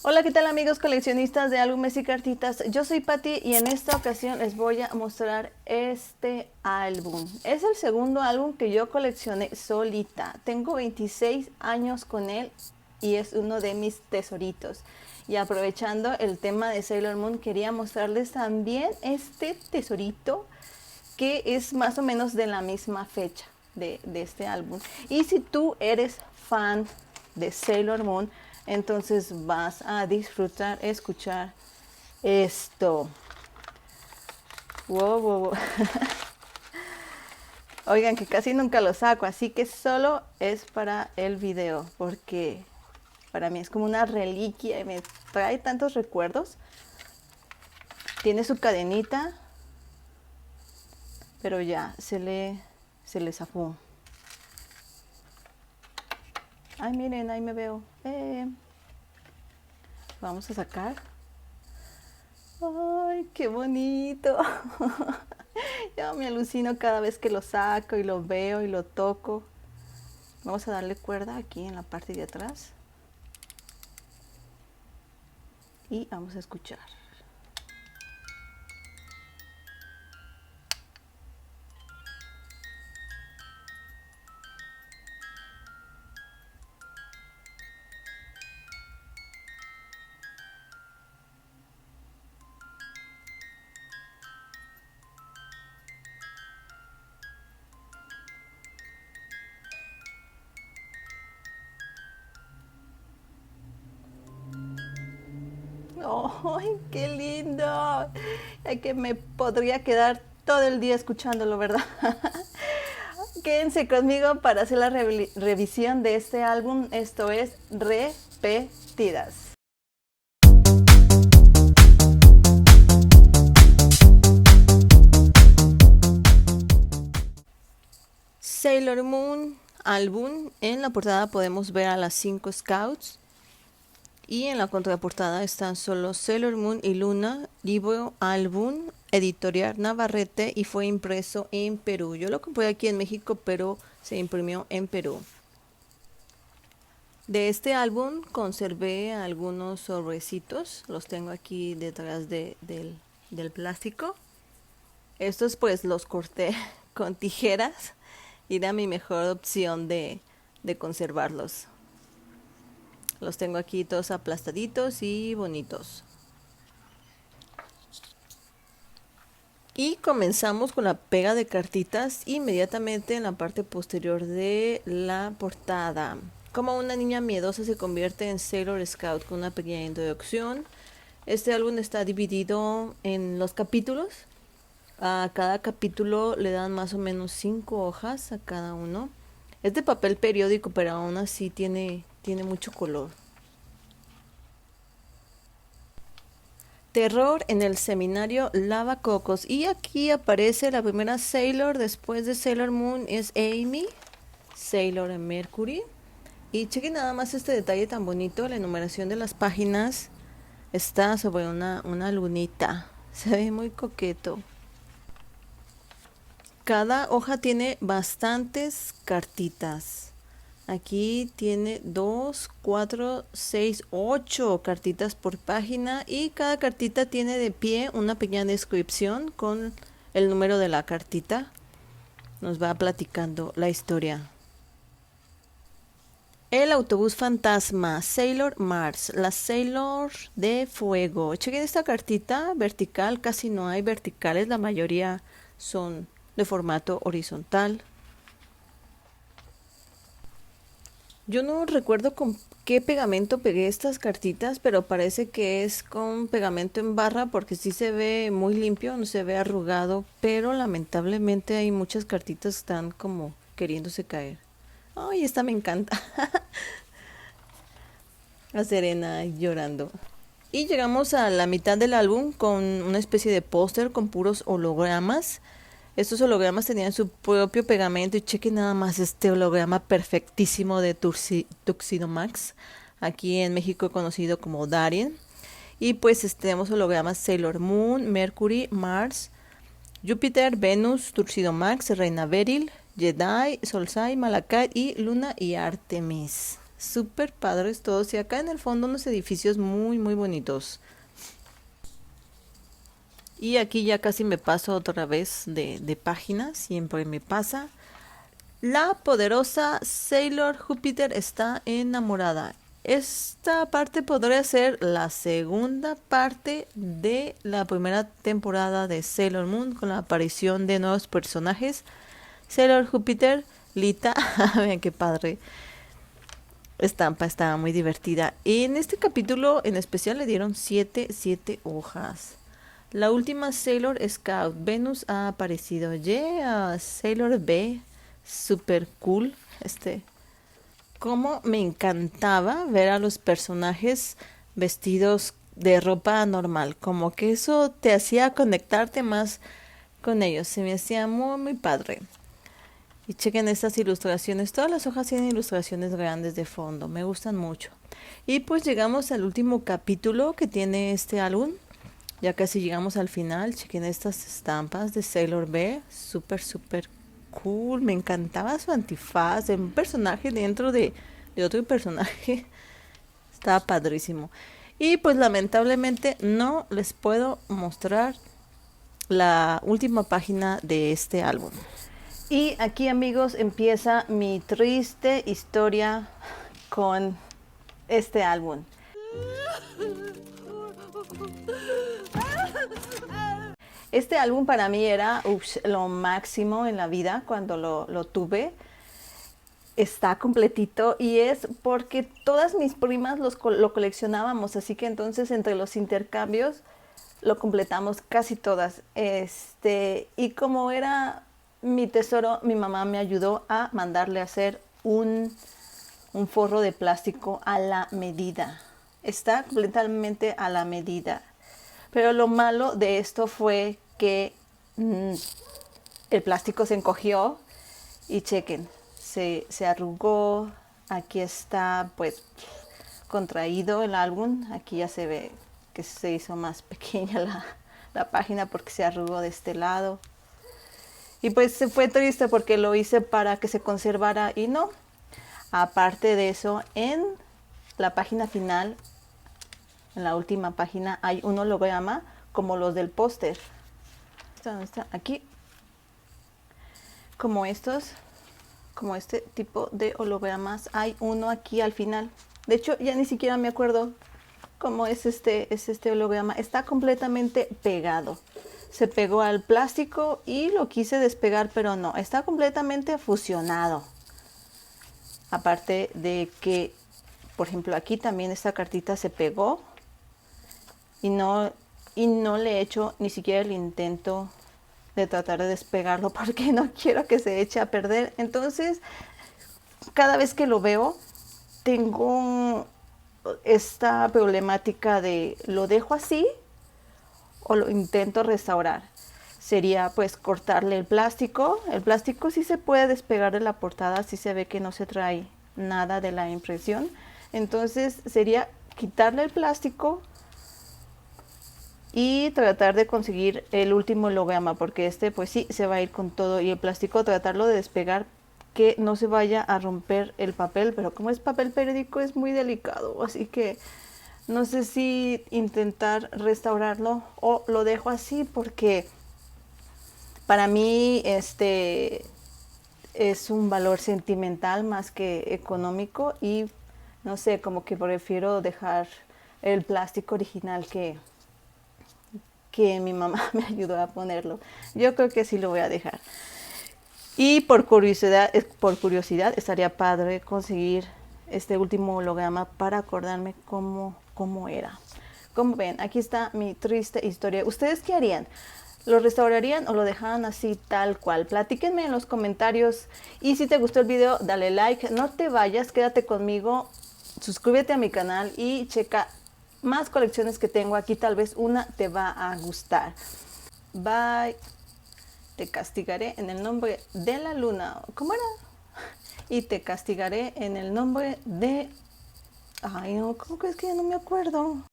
Hola, ¿qué tal amigos coleccionistas de álbumes y cartitas? Yo soy Patti y en esta ocasión les voy a mostrar este álbum. Es el segundo álbum que yo coleccioné solita. Tengo 26 años con él y es uno de mis tesoritos. Y aprovechando el tema de Sailor Moon, quería mostrarles también este tesorito que es más o menos de la misma fecha de este álbum. Y si tú eres fan de Sailor Moon, entonces vas a disfrutar escuchar esto. Wow, wow, wow. Oigan, que casi nunca lo saco, así que solo es para el video, porque para mí es como una reliquia y me trae tantos recuerdos. Tiene su cadenita, pero ya se le zafó. Ay, miren, ahí me veo. Vamos a sacar. Ay, qué bonito. Yo me alucino cada vez que lo saco y lo veo y lo toco. Vamos a darle cuerda aquí en la parte de atrás. Y vamos a escuchar. ¡Ay, qué lindo! Es que me podría quedar todo el día escuchándolo, ¿verdad? Quédense conmigo para hacer la revisión de este álbum. Esto es Repetidas. Sailor Moon álbum. En la portada podemos ver a las 5 Scouts. Y en la contraportada están solo Sailor Moon y Luna, libro álbum, editorial Navarrete, y fue impreso en Perú. Yo lo compré aquí en México, pero se imprimió en Perú. De este álbum conservé algunos sobrecitos, los tengo aquí detrás del plástico. Estos pues los corté con tijeras y era mi mejor opción de conservarlos. Los tengo aquí todos aplastaditos y bonitos. Y comenzamos con la pega de cartitas inmediatamente en la parte posterior de la portada. Como una niña miedosa se convierte en Sailor Scout, con una pequeña introducción. Este álbum está dividido en los capítulos. A cada capítulo le dan más o menos 5 hojas a cada uno. Es de papel periódico, pero aún así tiene mucho color. Terror en el seminario Lavacocos. Y aquí aparece la primera Sailor. Después de Sailor Moon es Amy, Sailor Mercury. Y chequen nada más este detalle tan bonito. La enumeración de las páginas está sobre una lunita. Se ve muy coqueto. Cada hoja tiene bastantes cartitas. Aquí tiene 2, 4, 6, 8 cartitas por página y cada cartita tiene de pie una pequeña descripción con el número de la cartita. Nos va platicando la historia. El autobús fantasma, Sailor Mars, la Sailor de fuego. Chequen esta cartita vertical, casi no hay verticales, la mayoría son de formato horizontal. Yo no recuerdo con qué pegamento pegué estas cartitas, pero parece que es con pegamento en barra porque sí se ve muy limpio, no se ve arrugado, pero lamentablemente hay muchas cartitas que están como queriéndose caer. Ay, esta me encanta. A Serena llorando. Y llegamos a la mitad del álbum con una especie de póster con puros hologramas. Estos hologramas tenían su propio pegamento y chequen nada más este holograma perfectísimo de Tuxedo Max, aquí en México conocido como Darien. Y pues tenemos hologramas Sailor Moon, Mercury, Mars, Júpiter, Venus, Tuxedo Max, Reina Beryl, Jedi, Solsai, Malakai y Luna y Artemis. Súper padres todos. Y acá en el fondo unos edificios muy, muy bonitos. Y aquí ya casi me paso otra vez de página. Siempre me pasa. La poderosa Sailor Júpiter está enamorada. Esta parte podría ser la segunda parte de la primera temporada de Sailor Moon con la aparición de nuevos personajes. Sailor Júpiter, Lita, vean qué padre estampa, estaba muy divertida. En este capítulo en especial le dieron 7 hojas. La última Sailor Scout, Venus, ha aparecido. Yeah, Sailor B, super cool. Como me encantaba ver a los personajes vestidos de ropa normal, como que eso te hacía conectarte más con ellos, se me hacía muy muy padre. Y chequen estas ilustraciones, todas las hojas tienen ilustraciones grandes de fondo, me gustan mucho. Y pues llegamos al último capítulo que tiene este álbum, ya casi llegamos al final. Chequen estas estampas de Sailor B, súper súper cool, me encantaba su antifaz, de un personaje dentro de otro personaje, estaba padrísimo. Y pues lamentablemente no les puedo mostrar la última página de este álbum. Y aquí, amigos, empieza mi triste historia con este álbum. Este álbum para mí era lo máximo en la vida cuando lo tuve. Está completito y es porque todas mis primas lo coleccionábamos, así que entonces entre los intercambios lo completamos casi todas. Y como era mi tesoro, mi mamá me ayudó a mandarle a hacer un forro de plástico a la medida. Está completamente a la medida. Pero lo malo de esto fue que el plástico se encogió y chequen, se arrugó. Aquí está pues contraído el álbum. Aquí ya se ve que se hizo más pequeña la página porque se arrugó de este lado. Y pues se fue triste porque lo hice para que se conservara y no. Aparte de eso, en la página final, en la última página, hay un holograma como los del póster. ¿Dónde está? Aquí. Como estos, como este tipo de hologramas. Hay uno aquí al final. De hecho, ya ni siquiera me acuerdo cómo es este holograma. Está completamente pegado. Se pegó al plástico y lo quise despegar, pero no. Está completamente fusionado. Aparte de que, por ejemplo, aquí también esta cartita se pegó. Y no le he hecho ni siquiera el intento de tratar de despegarlo porque no quiero que se eche a perder. Entonces, cada vez que lo veo, tengo esta problemática de lo dejo así o lo intento restaurar. Sería pues cortarle el plástico. El plástico sí se puede despegar de la portada, sí se ve que no se trae nada de la impresión. Entonces sería quitarle el plástico y tratar de conseguir el último holograma, porque pues sí se va a ir con todo, y el plástico tratarlo de despegar, que no se vaya a romper el papel, pero como es papel periódico es muy delicado, así que no sé si intentar restaurarlo o lo dejo así, porque para mí es un valor sentimental más que económico, y no sé, como que prefiero dejar el plástico original que mi mamá me ayudó a ponerlo. Yo creo que sí lo voy a dejar. Y por curiosidad estaría padre conseguir este último holograma para acordarme cómo era. Como ven, aquí está mi triste historia. ¿Ustedes qué harían? ¿Lo restaurarían o lo dejaran así tal cual? Platíquenme en los comentarios. Y si te gustó el video, dale like. No te vayas, quédate conmigo. Suscríbete a mi canal y checa más colecciones que tengo aquí. Tal vez una te va a gustar. Bye. Te castigaré en el nombre de la luna. ¿Cómo era? Y te castigaré en el nombre de... Ay, no, ¿cómo que es que ya no me acuerdo?